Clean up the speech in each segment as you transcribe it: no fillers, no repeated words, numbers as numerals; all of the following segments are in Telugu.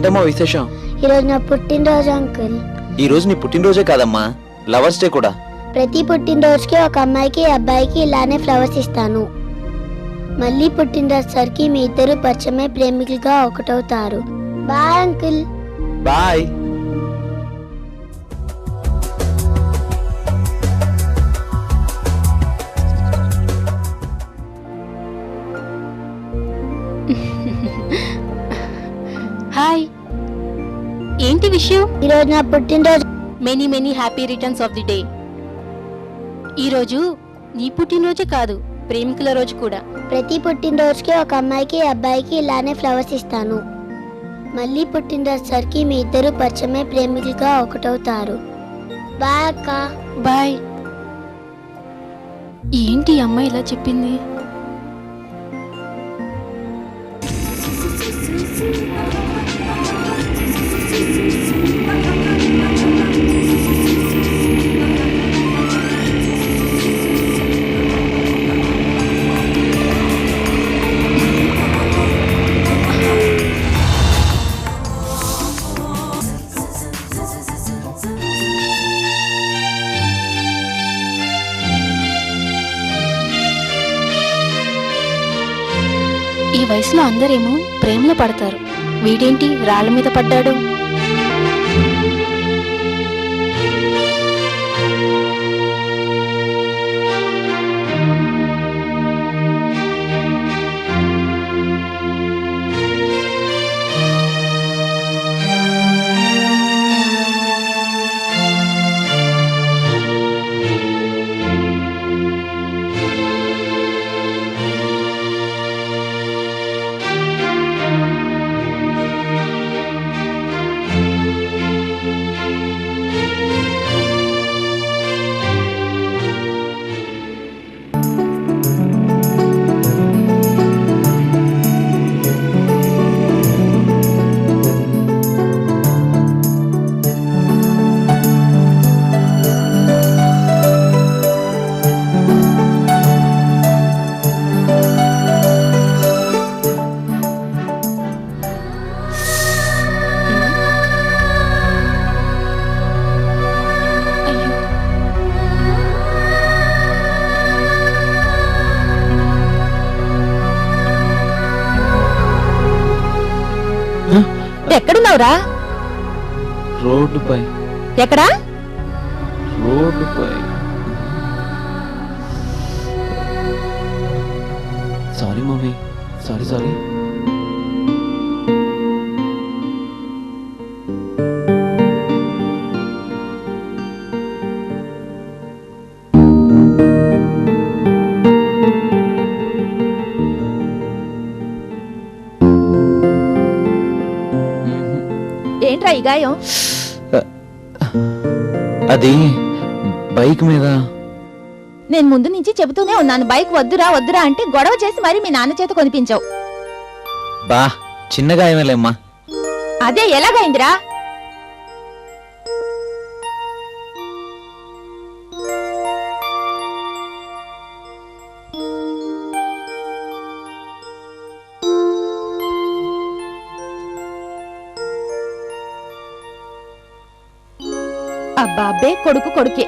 ఏంటమ్మా విశేషం? ఈరోజు నా పుట్టినరోజు అంకుల్. ఈ రోజు నీ పుట్టినరోజే కాదమ్మా, లవర్స్ డే కూడా. ప్రతి పుట్టినరోజుకి ఒక అమ్మాయికి అబ్బాయికి ఇలానే ఫ్లవర్స్ ఇస్తాను. మళ్ళీ పుట్టినరోజుసరికి మీ ఇద్దరు పరిచయమే ప్రేమికులుగా ఒకటవుతారు. Bye uncle. బాయ్. హాయ్, ఏంటి విషయం? ఈరోజు నా పుట్టినరోజు. Many many happy returns of the day. ఈరోజు నీ పుట్టినరోజే కాదు, ప్రేమికుల రోజు కూడా. ప్రతి పుట్టినరోజుకి ఒక అమ్మాయికి అబ్బాయికి ఇలానే ఫ్లవర్స్ ఇస్తాను. మళ్ళీ పుట్టినరోజుసరికి మీ ఇద్దరు పరిచయమే ప్రేమికులుగా ఒకటవుతారు. బాయ్ అక్క. బాయ్. ఏంటి ఈ అమ్మాయి ఇలా చెప్పింది? ఈ వయసులో అందరేమో ప్రేమలో పడతారు, వీడేంటి రాళ్ళ మీద పడ్డాడు? ఎక్కడున్నావురా? రోడ్డుపై. ఎక్కడా? రోడ్డుపై. Sorry mummy, sorry sorry. ఏంట్రా ఈ గాయం? అది బైక్ మీద. నేను ముందు నుంచి చెబుతూనే ఉన్నాను, బైక్ వద్దురా వద్దురా అంటే గొడవ చేసి మరి మీ నాన్న చేత కొనిపించావు. బా చిన్న గాయమేలేమ్మా. అదే ఎలాగైందిరా? అబ్బా అబ్బే, కొడుకు కొడుకే.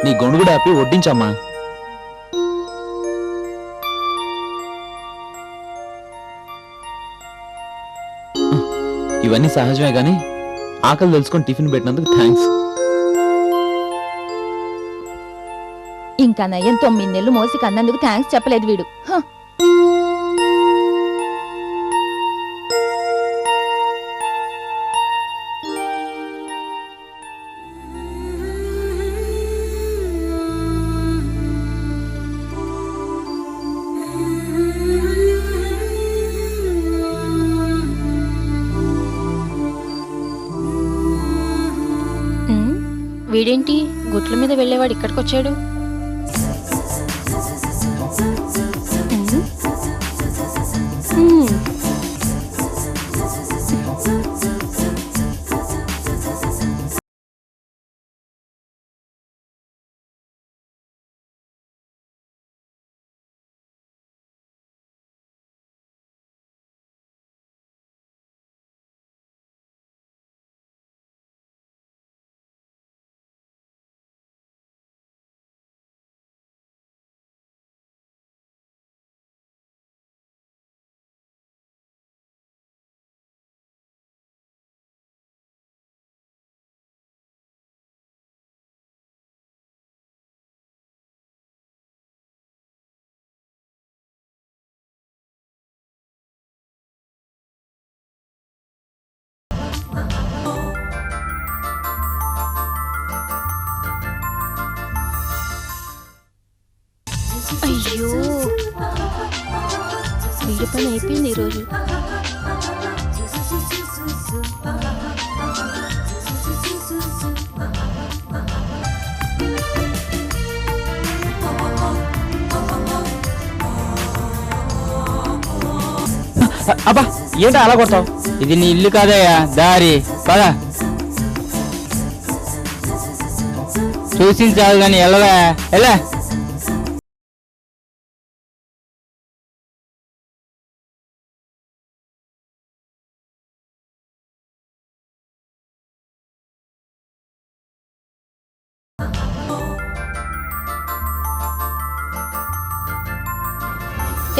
నీ గొడుగుడు ఆపి వడ్డించమ్మా. ఇవన్నీ సహజమే గాని ఆకలి తెలుసుకొని టిఫిన్ పెట్టినందుకు థ్యాంక్స్. ఇంకా నయ్యం 9 నెలలు మోసి కన్నందుకు థ్యాంక్స్ చెప్పలేదు వీడు. వీడేంటి గుట్ల మీద వెళ్ళేవాడు ఇక్కడికొచ్చాడు? ఇంటి పని అయిపోయింది ఈరోజు. అబ్బా ఏంటో అలా కొడతావు? ఇది నీ ఇల్లు కాదయ్యా, దారి పద. చూసింది చాలు కానీ వెళ్ళవా, ఎలా?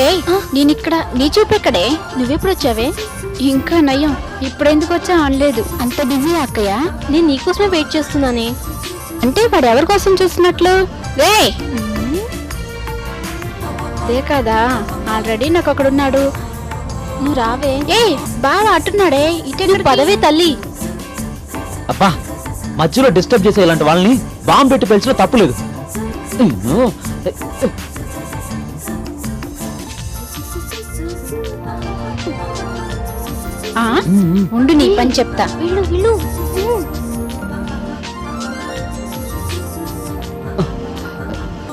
ఏయ్, నేను ఇక్కడ, నీ చూపెక్కడే? నువ్వెప్పుడు వచ్చావే? ఇంకా నయం, ఇప్పుడెందుకు వచ్చా అనలేదు. అంత బిజీ అక్కయ్య? నేను నీకోసమే వెయిట్ చేస్తున్నానే. అంటే వాడు ఎవరి కోసం చూస్తున్నట్లు? రే అదే కదా, ఆల్రెడీ నాకు ఒకడున్నాడు. నువ్వు రావే. ఏ బాగా అట్టున్నాడే, ఇటే పదవే తల్లి. అబ్బా మధ్యలో డిస్టర్బ్ చేసే ఇలాంటి వాళ్ళని బాంబు పెట్టి పెంచడం తప్పులేదు. ఉండు నీ పని చెప్తా. వీళ్ళు వీళ్ళు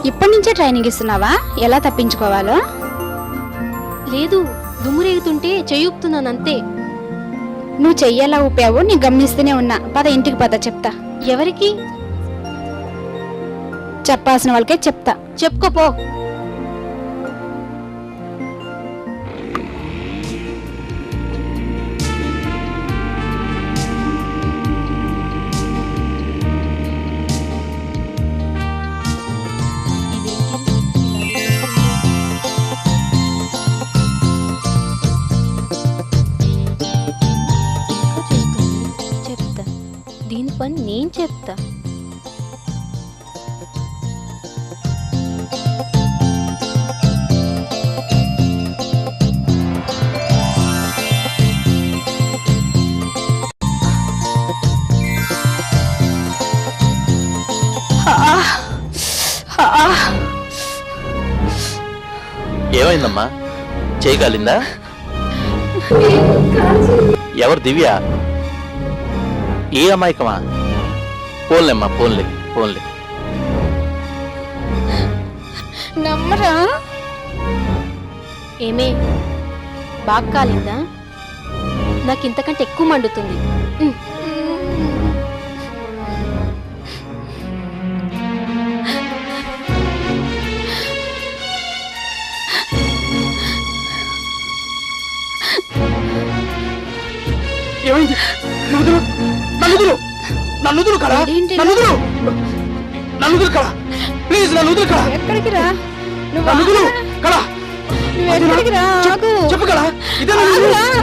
ఇప్పటి నుంచే ట్రైనింగ్ ఇస్తున్నావా ఎలా తప్పించుకోవాలో? లేదు, దుమ్మురేగుతుంటే చెయ్యూపుతున్నాను అంతే. నువ్వు చెయ్యేలా ఊపావు, నీ గమనిస్తూనే ఉన్నా. పద ఇంటికి పద, చెప్తా. ఎవరికి చెప్పాల్సిన వాళ్ళకే చెప్తా. చెప్పుకోపో. చెప్తా, దీని పని నేను చెప్తా. ఏమైందమ్మా? చేయగలిందా? ఎవరు? దివ్య? ఏ అమాయకమా? పోన్లేమ్మా, పోన్లే పోన్లే. నమ్మరా? ఏమే, బాగా కాలిందా? నాకు ఇంతకంటే ఎక్కువ మండుతుంది. ఏమైంది? నన్ను కదా, నన్ను కదా, ప్లీజ్ నన్ను కదా. ఎక్కడికి రా? కదా ఎక్కడికి రా? ఆగు. చెప్పు కదా,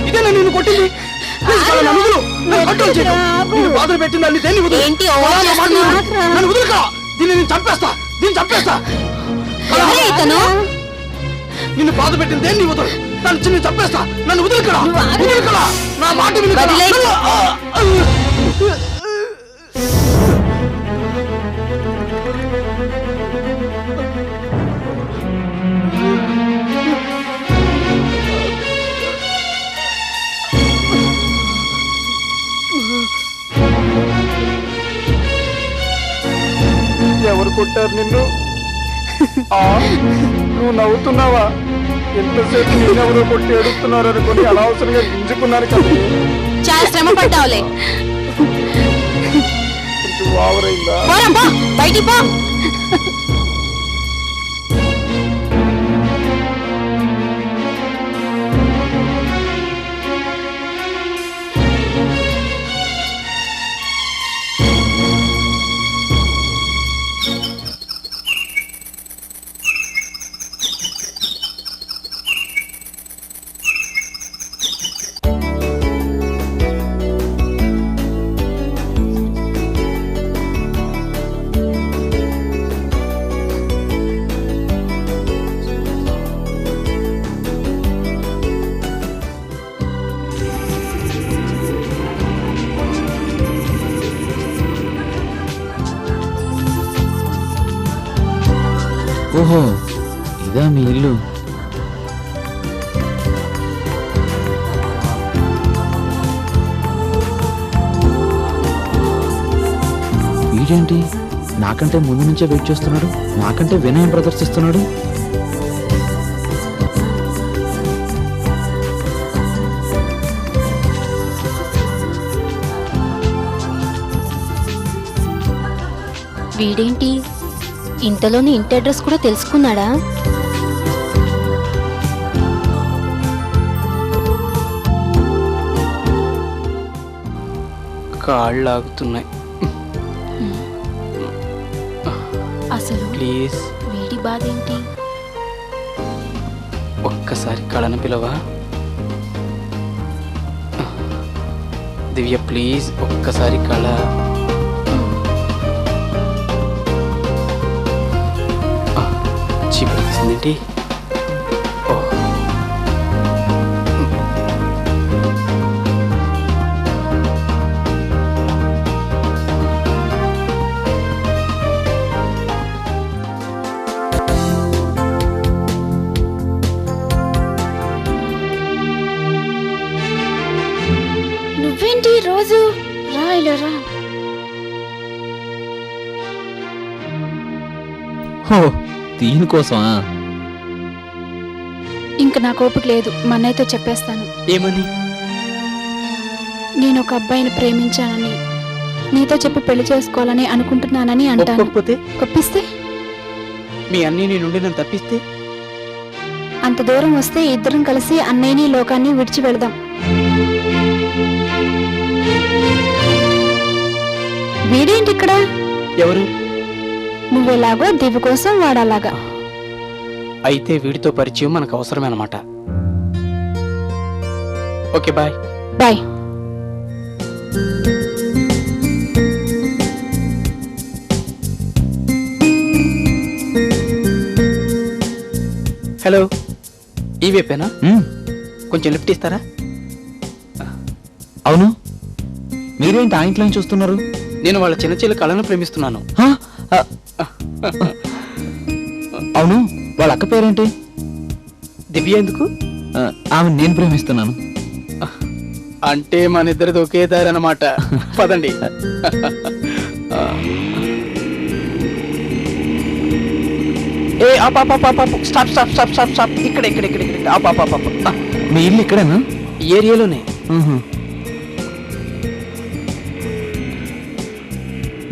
ఇదే నేను కొట్టింది. బాధలు పెట్టింది అన్ని దేన్ని వదులు. ఏంటి ఓవర్ చేస్తున్నావ్? నన్ను వదులు కదా, దీన్ని నేను చంపేస్తా, దీన్ని చంపేస్తా. ఎవరే ఇతను? నిన్ను బాధ పెట్టింది దేన్ని వదులు, నన్ను చిన్న చంపేస్తా. నన్ను వదులు కదా, వదులు కదా, నా మాట విను కదా. ఎవరు కొట్టారు నిన్ను? నువ్వు నవ్వుతున్నావా? ఎంతసేపు నేనెవరో కొట్టి ఏడుస్తున్నారు అనుకుని అనవసరంగా గింజుకున్నాను కదా. చాలా శ్రమ పడ్డావులే. కొంచెం ఓవరైందా? బయటికి పో. ఓహో, ఇదా మీ ఇల్లు? వీడేంటి నాకంటే ముందు నుంచే వెయిట్ చేస్తున్నాడు, నాకంటే వినయం ప్రదర్శిస్తున్నాడు. వీడేంటి ఇంతలోని ఇంటి అడ్రస్ కూడా తెలుసుకున్నాడా? కాళ్ళు ఆగుతున్నాయి. అసలు ప్లీజ్ వీడి బాధ ఏంటి? ఒక్కసారి కళను పిలవా. దివ్య ప్లీజ్ ఒక్కసారి కళ. చీపేసిందేంటి? నువ్వేంటి రోజు రా ఇలా రా. హో దీనికోసమా? ఇంక నా కోపిక లేదు, మా అన్నయ్యతో చెప్పేస్తాను. ఏమని? నేను ఒక అబ్బాయిని ప్రేమించానని, నీతో చెప్పి పెళ్లి చేసుకోవాలని అనుకుంటున్నానని అంటాను. ఒప్పుకోకపోతే? ఒప్పిస్తే? మీ అన్నీ నీ నుండి నన్ను తప్పిస్తే? అంత దూరం వస్తే ఇద్దరం కలిసి అన్నయ్యని లోకాన్ని విడిచి వెళదాం. వీడేంటి ఇక్కడ? ఎవరు? నువ్వెలాగో దివ్య కోసం వాడలాగా. అయితే వీడితో పరిచయం మనకు అవసరమే అన్నమాట. Okay bye. బాయ్. హలో, ఈ వైపేనా? మ్మ్. కొంచెం లిఫ్ట్ ఇస్తారా? అవును, మీరేంటి ఆ ఇంట్లో చూస్తున్నారు? నేను వాళ్ళ చిన్న చెల్లి కళను ప్రేమిస్తున్నాను. హా? అవును, వాళ్ళ అక్క పేరేంటి? దివ్య. ఎందుకు? ఆమె నేను ప్రేమిస్తున్నాను. అంటే మన ఇద్దరిది ఒకే దారి అన్నమాట. పదండి. ఏ stop stop stop stop stop. ఇక్కడ ఇక్కడ ఇక్కడ ఇక్కడ ఆపా. మీ ఇల్లు ఇక్కడేనా? ఈ ఏరియాలోనే. మ్హూ.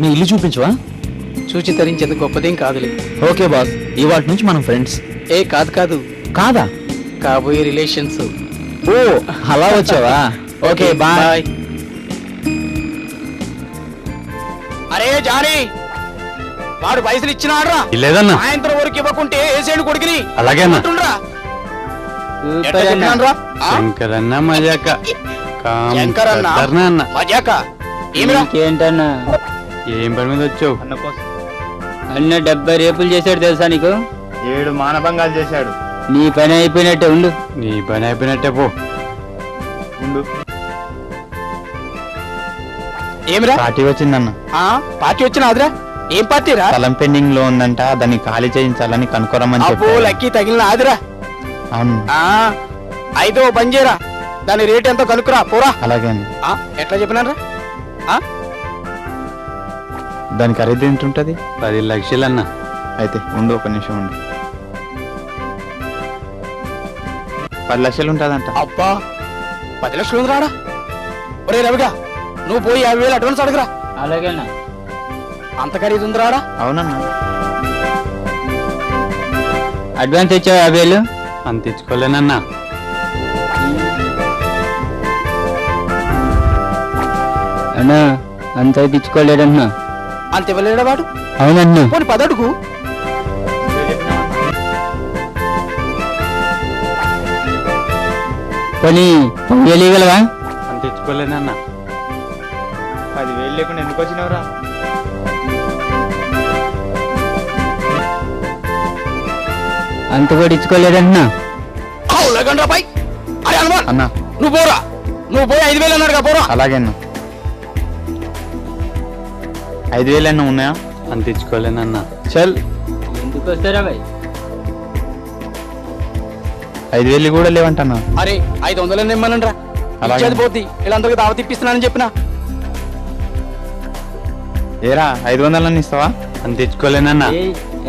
మీ ఇల్లు చూపించవా? చూచి తరించేది గొప్పదేం కాదులే. ఓకే బాస్, ఇవాటి నుంచి మనం ఫ్రెండ్స్. ఏ కాదు కాదు, కాదా? కాబోయే రిలేషన్స్. ఓ అలా వచ్చావా? Okay bye. అరే జానీ, వాడు పైసలు ఇచ్చినాడ్రా? లేదన్నా. సాయంత్రం వరకు ఇవ్వకుంటే ఏసేడు కొడుకుని. అలాగే అన్న. అంటుండ్రా. ఎట్లా చెప్పినాన్రా? ఆ? శంకరన్న మజాక శంకరన్న? అన్న మజాక ఏమిరా? ఏంటన్నా ఏం పని మీద వచ్చావు? అన్న 70 రేపులు చేశాడు తెలుసా నీకు? 7 మానభంగాలు చేశాడు. నీ పని అయిపోయినట్టే ఉండు. నీ పని అయిపోయినట్టే పో. ఉండు. ఏమిరా? పార్టీ వచ్చిందన్న. ఆ పార్టీ వచ్చిన అదిరా? ఏం పార్టీరా? స్థలం పెండింగ్ లో ఉందంట, దాన్ని ఖాళీ చేయించాలని కనుక్కోరమ్మని అబ్బో చెప్పారు. లక్కీ తగిలిన ఆదిరా. అవును. ఆ అయితే ఓ పని చేయరా, దాని రేట్ ఎంతో కనుక్కురా పోరా. అలాగే అండి. ఆ ఎట్లా చెప్పినారా? ఆ దాని ఖరీదు ఎంత ఉంటది? 10 లక్షలన్న. అయితే ఉండు, ఒక నిమిషం ఉండు. 10 లక్షలు ఉంటదంట. అబ్బా 10 లక్షలు ఉంది రాడా? ఒరే రవిగా, నువ్వు పోయి 50,000 అడ్వాన్స్ అడుగురా. అలాగేనా? అంత ఖరీదు ఉంది రాడా? అవునన్నా. అడ్వాన్స్ ఇచ్చావు 50,000? అంత ఇచ్చుకోలేనన్నా. అన్నా అంత ఇచ్చుకోలేడన్నా. అంత ఇవ్వలేడా వాడు? అవునన్నా. పోనీ 10 అడుగు. పోనీ వెళ్ళగలవా? అంత ఇచ్చుకోలేనన్నా. 10,000 లేకుండా ఎందుకు వచ్చినవరా? అంత కూడా ఇచ్చుకోలేడన్నా. అవులగండ్రా పై. అరే హనుమాన్, అన్నా. నువ్వు పోరా. నువ్వు పోయి 5,000 అన్నాడుగా పోరా. అలాగే అన్న. 5,000 అన్న ఉన్నాయా? అంత ఇచ్చుకోలేనన్నా. చల్. ఎందుకు వస్తారా భయ్? 5,000 కూడా లేవంటన్నా. అరే 500 ఇమ్మనండ్రా. అలాగే. ఇచ్చేది పోద్ది. వీళ్ళందరికీ దావత్ ఇప్పిస్తున్నానని చెప్పినా. ఏరా 500 ఇస్తావా? అంత తెచ్చుకోలేనన్నా.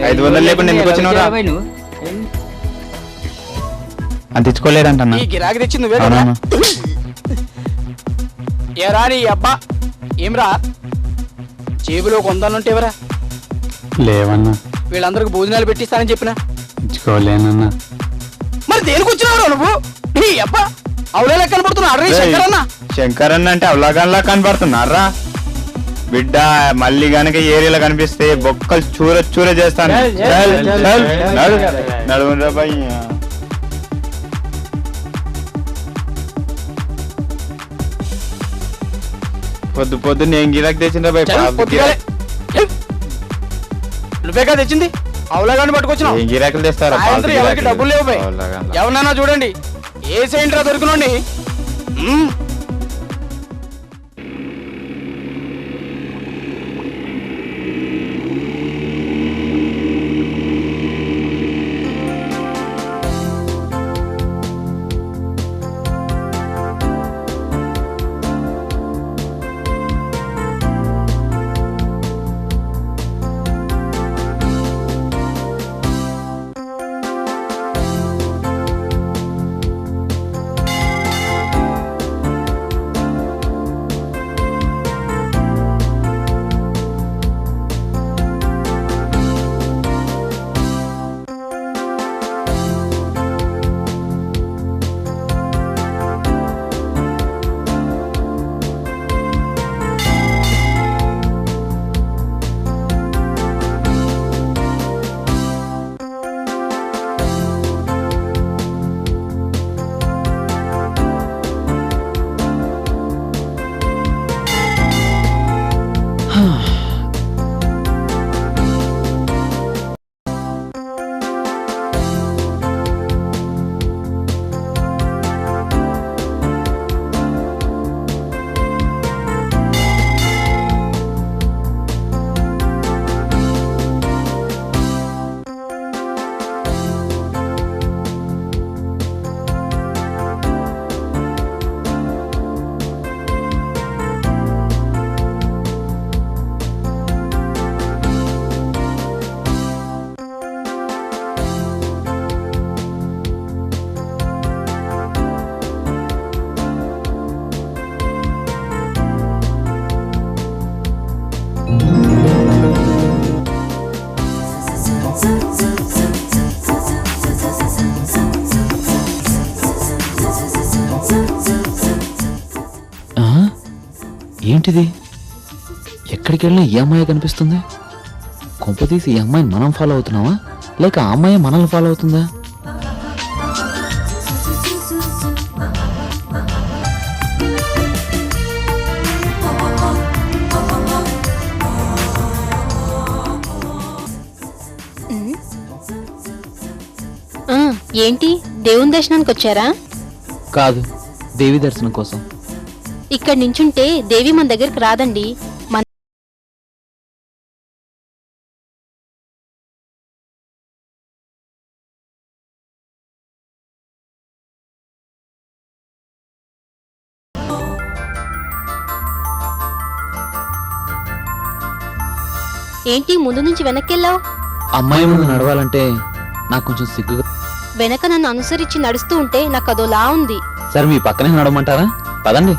500 లేకుండా ఎందుకు వచ్చినావురా? అంత తెచ్చుకోలేదంటన్నా. ఈ గిరాకి తెచ్చింది నువ్వే కదా? ఏరా నీ అబ్బా ఏమ్రా జేబులో కొందాలంటేవరా? లేవన్నా. వీళ్ళందరికి భోజనాలు పెట్టిస్తానని చెప్పిన. తెచ్చుకోలేనన్నా. మరి దేనికి వచ్చినావు నువ్వు? నీ అబ్బా అవులేలా కనబడుతున్నాడు శంకరన్న. శంకరన్న అంటే అవలాగన్లా కనబడుతున్నారా బిడ్డ? మళ్ళీ గనక ఏరియాలో కనిపిస్తే బొక్కలు చూర చూర చేస్తాను. నడువురా భయ్యా. పొద్దు పొద్దు నేను గిరాకి తెచ్చిన నువ్వేగా తెచ్చింది అవులాగాని పట్టుకొచ్చినావు. ఏం గిరాకులు తెస్తారా? సాయంత్రం ఎవరికి డబ్బులు లేవు భయ్. ఎవరినైనా చూడండి ఏ సెంటర్ దొరికినండి. ఏంటిది? ఎక్కడికి వెళ్ళినా ఈ అమ్మాయి కనిపిస్తుంది. కొంపతీసి ఈ అమ్మాయిని మనం ఫాలో అవుతున్నావా లేక ఆ అమ్మాయి మనల్ని ఫాలో అవుతుందా? ఏంటి దేవుని దర్శనానికి వచ్చారా? కాదు, దేవి దర్శనం కోసం. ఇక్కడ నించుంటే దేవి మన దగ్గరికి రాదండి. ఏంటి ముందు నుంచి వెనక్కెళ్ళావు? అమ్మాయి ముందు నడవాలంటే నాకు కొంచెం సిగ్గుగా. వెనక నన్ను అనుసరించి నడుస్తూ ఉంటే నాకు అదోలా ఉంది. సరే మీ పక్కనే నడవమంటారా? పదండి.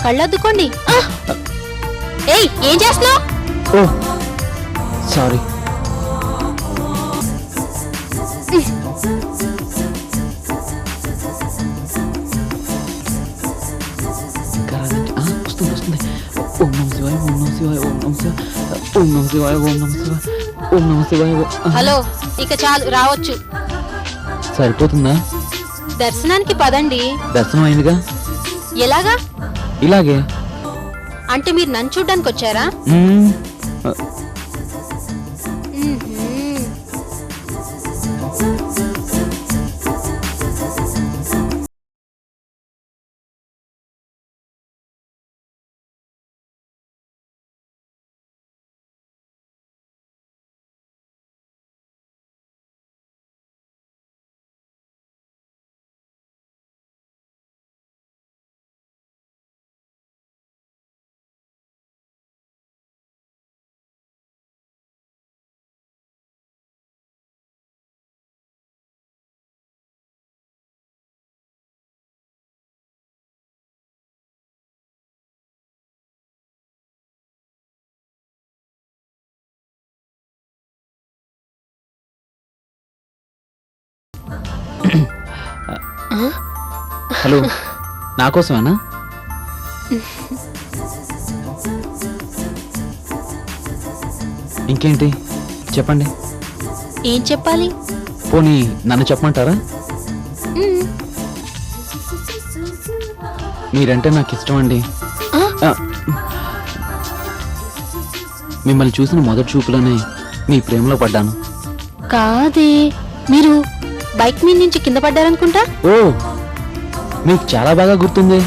కళ్ళద్దుకోండి. ఏయ్, ఏం చేస్తున్నావు? ఓ సారీ. వస్తుంది వస్తుంది. ఓం నమ శివాయ, ఓం నమ శివాయ, ఓం నమ శివాయ, ఓం నమ శివాయ, ఓం నమ శివాయ, ఓం నమ శివాయ. హలో, ఇక చాలు, రావచ్చు. సరిపోతుందా? దర్శనానికి పదండి. దర్శనం అయిందిగా. ఎలాగా? ఇలాగే. అంటే మీరు నన్ను చూడ్డానికి వచ్చారా? హలో, నా కోసమేనా? ఇంకేంటి చెప్పండి. ఏం చెప్పాలి? పోనీ నన్ను చెప్పమంటారా? మీరంటే నాకు ఇష్టం అండి. ఆ, మిమ్మల్ని చూసిన మొదటి చూపులోనే మీ ప్రేమలో పడ్డాను. కాదే, మీరు బైక్ మీద నుంచి కింద పడ్డారనుకుంటా. ఓ, మీకు చాలా బాగా గుర్తుంది.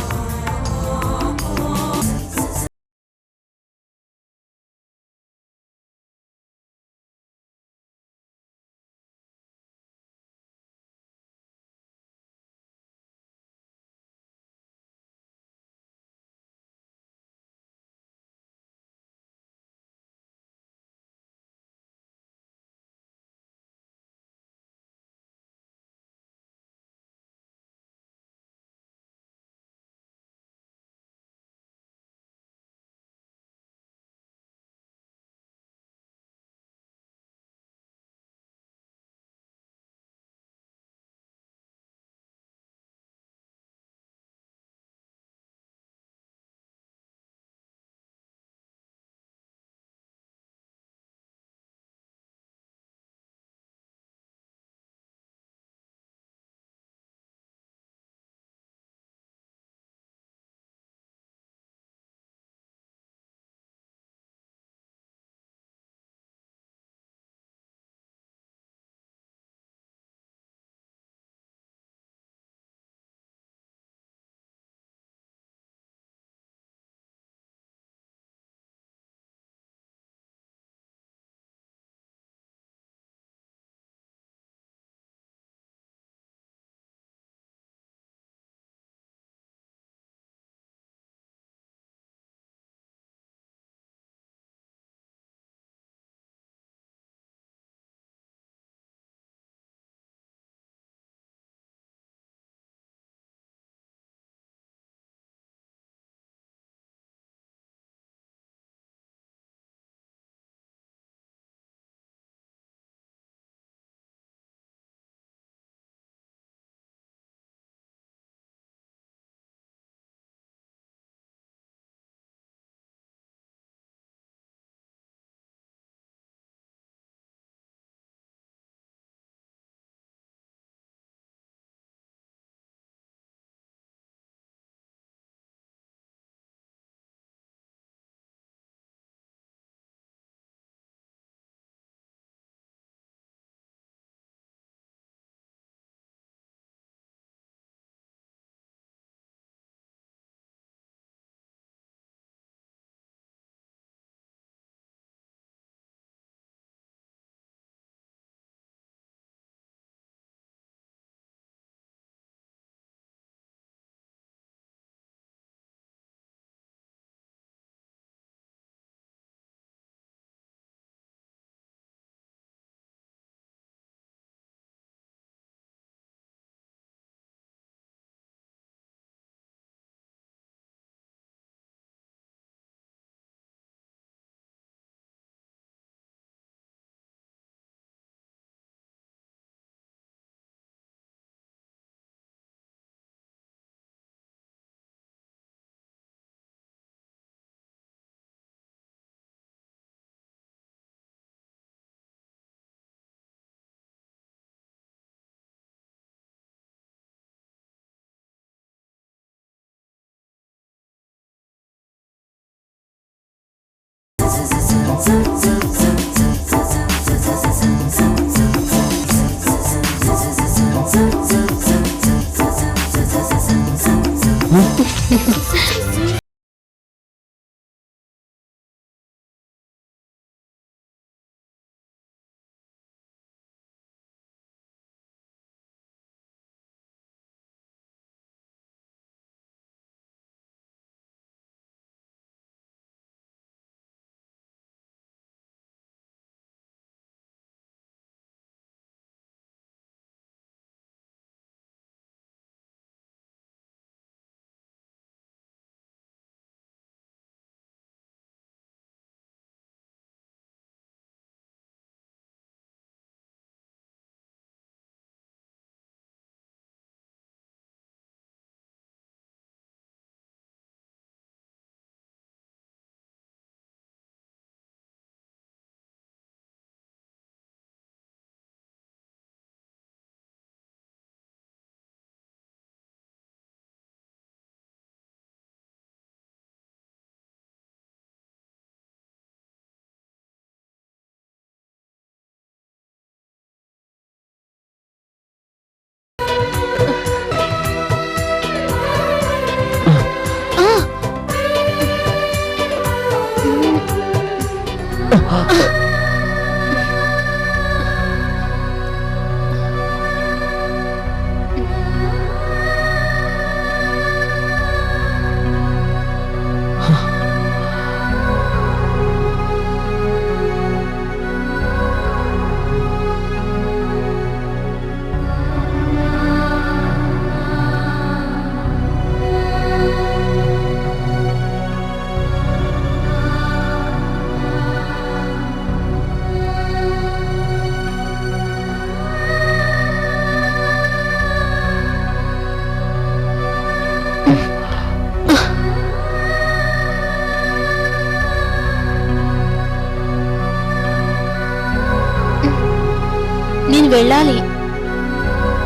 నేను వెళ్ళాలి.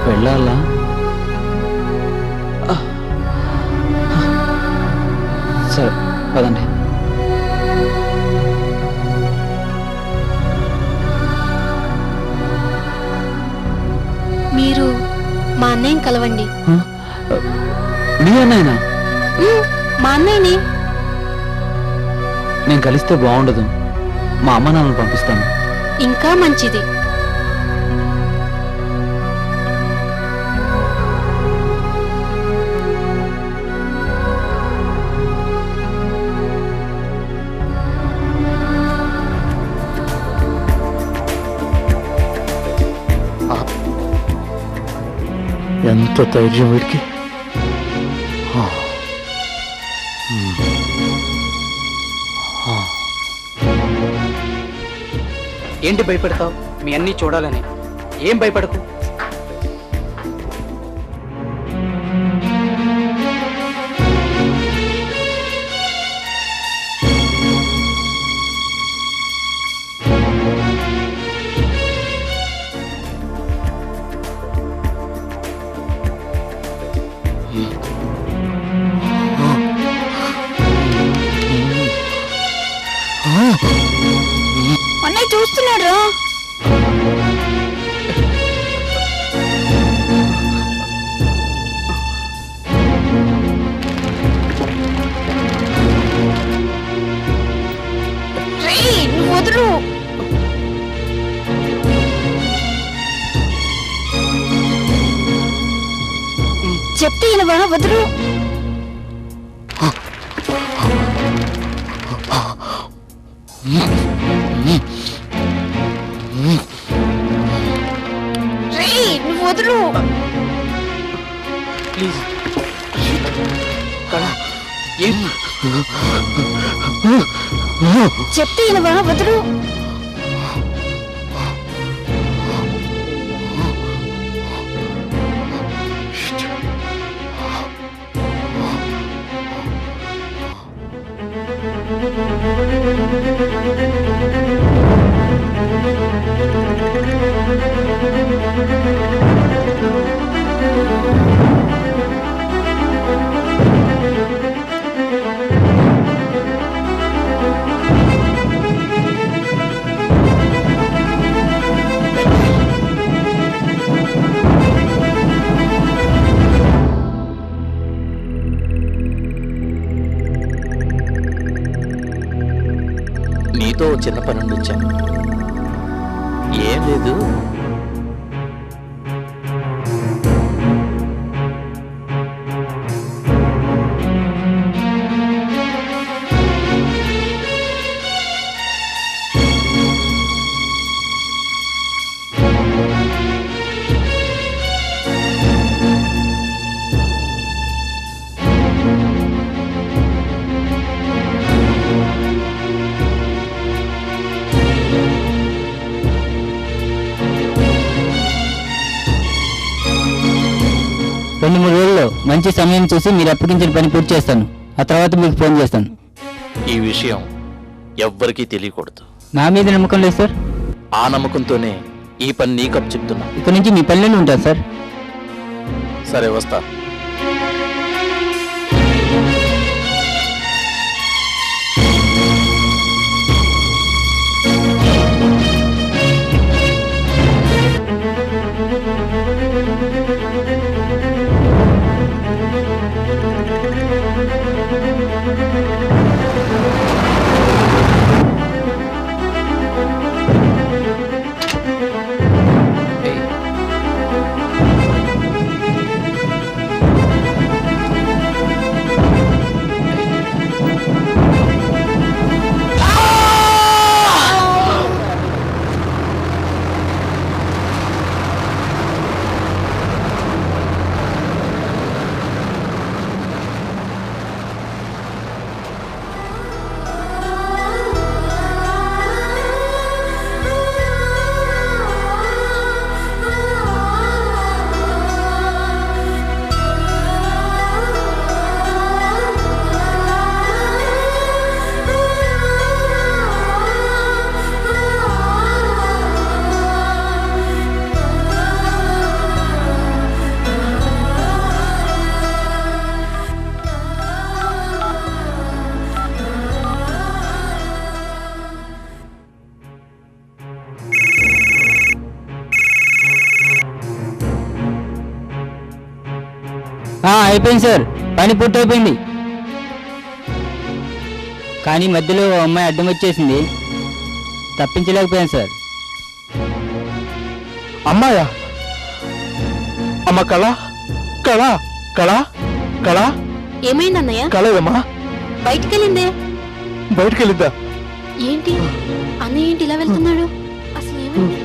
వెళ్ళాలా? సరే పదండి. మీరు మా అన్నయ్యని కలవండి. మీ అన్నయ్యనా? మా అన్నయ్యని. నేను కలిస్తే బాగుండదు. మా అమ్మ నాన్నను పంపిస్తాను. ఇంకా మంచిది. ఎంత ధైర్యం వీడికి! ఏంటి భయపడతావు? మీ అన్నీ చూడాలని. ఏం భయపడకు. అన్నయ్య చూస్తున్నాడు రా. నువ్వు వదులు. చెప్తే ఈయన వదులు. నువ్వు వదులు. ప్లీజ్. చెప్తే ఈయన వదులు. నీతో చిన్న పని నుండి వచ్చాను. ఏం లేదు, రెండు మూడు రోజుల్లో మంచి సమయం చూసి మీరు అప్పగించిన పని పూర్తి చేస్తాను. ఆ తర్వాత మీకు ఫోన్ చేస్తాను. ఈ విషయం ఎవ్వరికీ తెలియకూడదు. నా మీద నమ్మకం లేదు సార్. ఆ నమ్మకంతోనే ఈ పని నీకప్ చెప్తున్నా. ఇక్కడ నుంచి మీ పనిలోనే ఉంటారు సార్. సరే, వస్తా. అయిపోయింది సార్, పని పూర్తయిపోయింది. కానీ మధ్యలో ఓ అమ్మాయి అడ్డం వచ్చేసింది, తప్పించలేకపోయాను సార్. అమ్మాయా? అమ్మ కళ కళ కళ కళ ఏమైందన్నయ్య? కళ ఏమా బయటికెళ్ళిందే. బయటకెళ్ళిద్దా? ఏంటి అన్నయ్య ఏంటి ఇలా వెళ్తున్నాడు? అసలు ఏమైంది?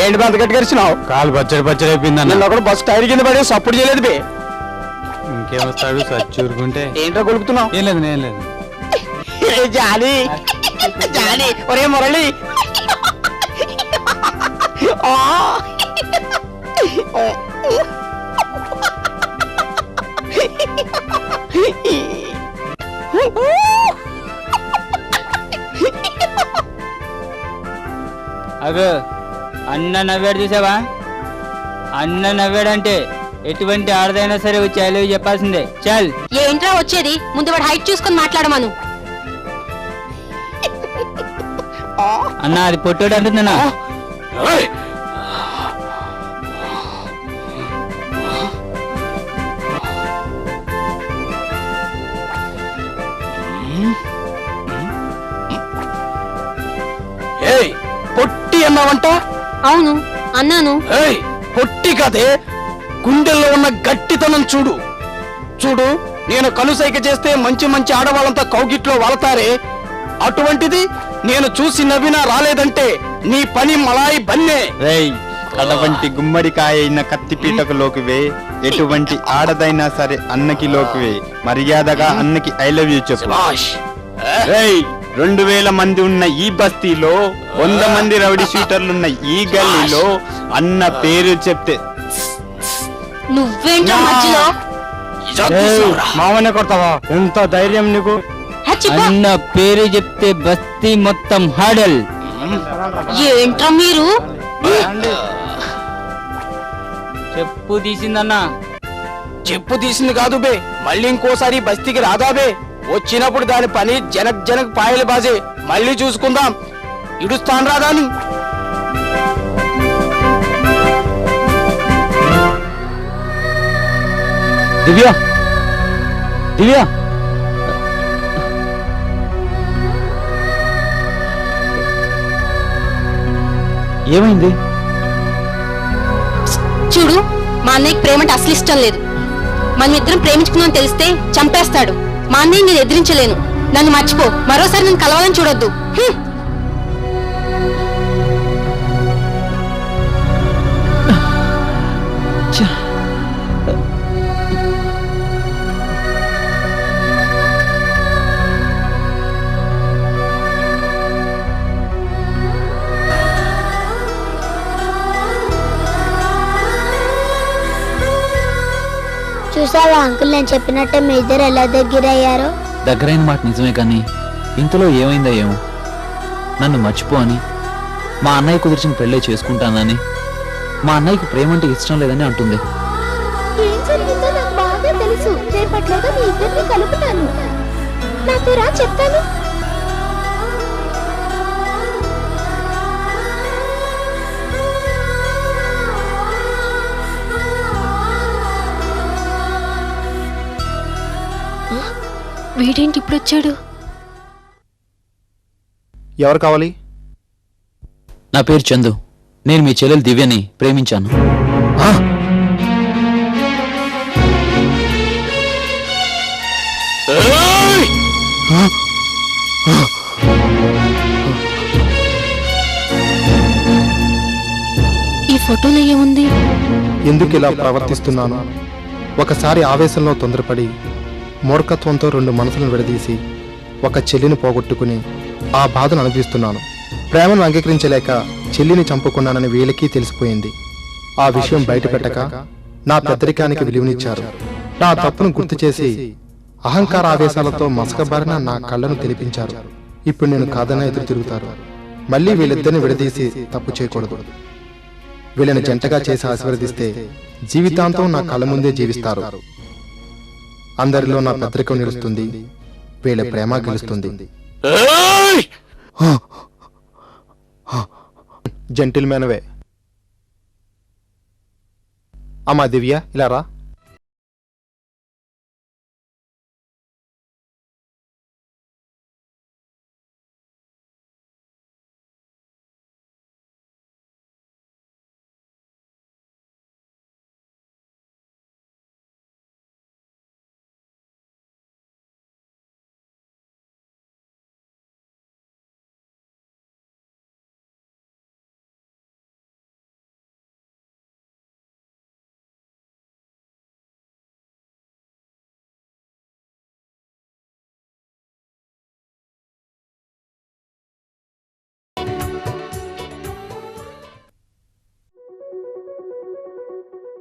ఏంటి అంత గట్టి గడిచినావు? కాలు పచ్చడి అయిపోయిందన్న. నన్ను ఒకడు బస్సు టైర్ కింద పడి సప్పుడు చేయలేదు బే. ఇంకేమొస్తాడు చచ్చూరుకుంటే. ఏంటో కొలుపుతున్నావు? ఏం లేదు, ఏం లేదు. జాలి జాలి, ఒరే మురళి. అగో అన్న నవ్వాడు చూసావా? అన్న నవ్వాడంటే ఎటువంటి ఆడదైనా సరే వచ్చి ఐ లవ్ యూ చెప్పాల్సిందే. చల్. ఏంట్రా వచ్చేది? ముందు వాడు హైట్ చూసుకొని మాట్లాడమను. అన్న అది పొట్టోడు అంటుందన్నా. పొట్టి అన్నావంట? అవును అన్నాను. పొట్టి కదే, గుండెల్లో ఉన్న గట్టితనం చూడు. చూడు, నేను కనుసైక చేస్తే మంచి మంచి ఆడవాళ్ళంతా కౌగిట్లో వాలతారే, అటువంటిది నేను చూసి నవ్వినా రాలేదంటే నీ పని మలాయి బన్నే. రేయ్, అటువంటి గుమ్మడికాయ అయిన కత్తిపీటకు లోకివే, ఎటువంటి ఆడదైనా సరే అన్నకి లోకివే. మర్యాదగా అన్నకి ఐ లవ్ యూ చెప్పు. రేయ్, 2000 మంది ఉన్న ఈ బస్తీలో 100 మంది రౌడీ షూటర్లున్న ఈ గల్లీలో అన్న పేరు చెప్తే నువ్వేంట్రా మధ్యలో? మామనే కొడతావా? ఎంత ధైర్యం నీకు? అన్న పేరు చెప్తే బస్తీ మొత్తం హడల్. ఏంట్రా మీరు? చెప్పు తీసిందన్నా. చెప్పు తీసింది కాదు బే, మళ్ళీ ఇంకోసారి బస్తీకి రాదా బే? వచ్చినప్పుడు దాని పని జనక్ జనక్ పాయలు బాజే. మళ్ళీ చూసుకుందాం, ఇడుస్తాను రాదాని. దివ్య, దివ్య, ఏమైంది? చూడు, మా అన్నయ్యకి ప్రేమంటే అసలు ఇష్టం లేదు. మన ఇద్దరం ప్రేమించుకున్నాం తెలిస్తే చంపేస్తాడు. మా అన్నయ్య నేను ఎదిరించలేను. నన్ను మర్చిపో, మరోసారి నన్ను కలవాలని చూడొద్దు. చూసావా అంకుల్, నేను చెప్పినట్టే మీ ఇద్దరు ఎలా దగ్గరయ్యారో. దగ్గరైన మాట నిజమే, కానీ ఇంతలో ఏమైందో ఏమో. నన్ను మర్చిపో అని, మా అన్నయ్య కుదిర్చిన పెళ్ళే చేసుకుంటానని, మా అన్నయ్యకి ప్రేమ అంటే ఇష్టం లేదని అంటుంది. ఏం జరిగిందో నాకు బాగా తెలుసు. రేపట్లోగా మీ ఇద్దరిని కలుపుతాను. నాతో రా, చెప్తాను. వీడేంటి ఇప్పుడు వచ్చాడు? ఎవరు కావాలి? నా పేరు చందు. నేను మీ చెల్లెలు దివ్యని ప్రేమించాను. ఈ ఫోటోలో ఏముంది? ఎందుకు ఇలా ప్రవర్తిస్తున్నాను? ఒకసారి ఆవేశంలో తొందరపడి మూర్ఖత్వంతో 2 మనసులను విడదీసి ఒక చెల్లిని పోగొట్టుకుని ఆ బాధను అనుభవిస్తున్నాను. ప్రేమను అంగీకరించలేక చెల్లిని చంపుకున్నానని వీళ్ళకి తెలిసిపోయింది. ఆ విషయం బయటపెట్టక నా పెద్దరికానికి విలువనిచ్చారు. నా తప్పును గుర్తు చేసి అహంకార ఆవేశాలతో మసకబారిన నా కళ్ళను తెలిపించారు. ఇప్పుడు నేను కాదన్నా ఎదురు తిరుగుతారు. మళ్ళీ వీళ్ళిద్దరిని విడదీసి తప్పు చేయకూడదు. వీళ్ళని జంటగా చేసి ఆశీర్వదిస్తే జీవితాంతం నా కళ్ళ ముందే జీవిస్తారు. అందరిలో నా పెద్దరికం నిలుస్తుంది, వీళ్ళ ప్రేమ గెలుస్తుంది. జెంటిల్మెన్వే. అమ్మా దివ్య, ఇలా రా.